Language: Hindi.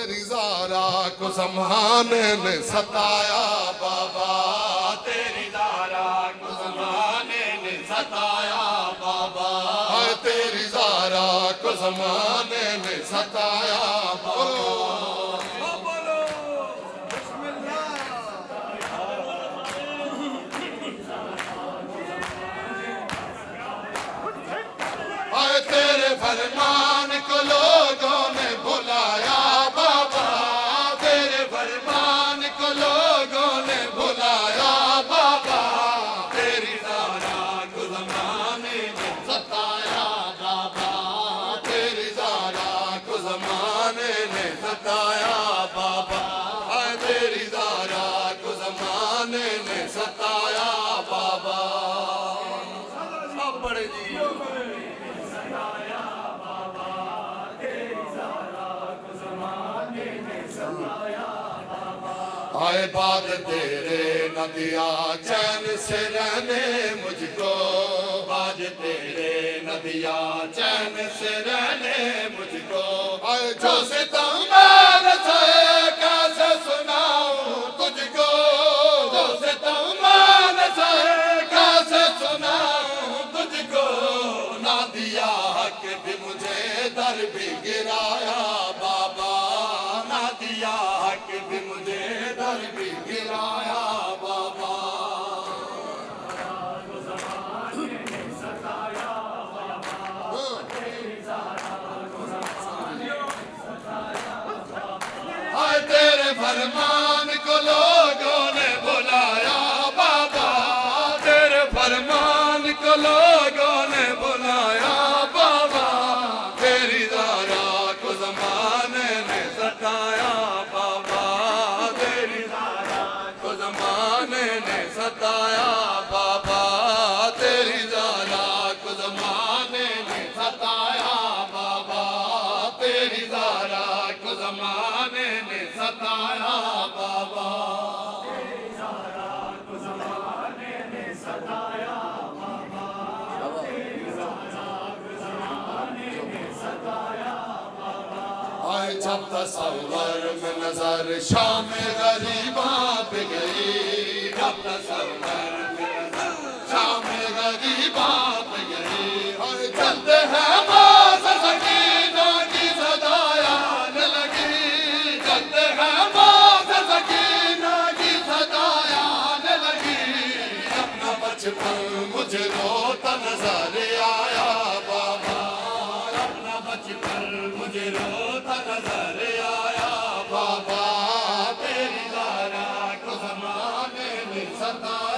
तेरी ज़ारा को ज़माने ने सताया बाबा, तेरी ज़ारा को ज़माने ने सताया बाबा, तेरी ज़ारा को ज़माने ने सताया बाबा। तेरे फरमान को लोगों ने भुलाया बाबा, तेरे फरमान को लोगों ने भुलाया बाबा, तेरी ज़ारा को ज़माने ने सताया बाबा, तेरी ज़ारा को ज़माने ने सताया बाबा, तेरी ज़ारा को ज़माने ने सताया बाबा। बड़े जी आए बाद तेरे न दिया चैन से रहने मुझको, बाज तेरे न दिया चैन से रहने मुझको, आए जो सितम मैंने सहे कैसे सुनाऊं तुझको, जो सितम मैंने सहे कैसे सुनाऊं तुझको, ना दिया हक भी मुझे दर भी गिराया बाबा, ना दिया हक भी मुझे दर भी गिराया बाबा। हाय तेरे फरमान को लोगों ने बुलाया बाबा, तेरे फरमान को लोगों ने बुलाया बाबा, तेरी ज़ारा को ज़माने ने सताया बाबा, तेरी ज़ारा को ज़माने ने सताया बाबा, तेरी ज़ारा को ज़माने ने सताया बाबा, तेरी ज़ारा को ज़माने ने सताया बाबा। आए जब तसव्वुर में नजर शाम गरीबा पे गई, जब तसव्वुर में नजर शाम गरीबा पे गई, आए चलते हैं माज़ सकीना की सदाया न लगी, चलते हैं माज़ सकीना की सदाया न लगी, अपना बचपन मुझे रोता नजर आया बाबा, अपना बचपन मुझे रोता नजर आया बाबा, तेरी ज़ारा को ज़माने ने सताया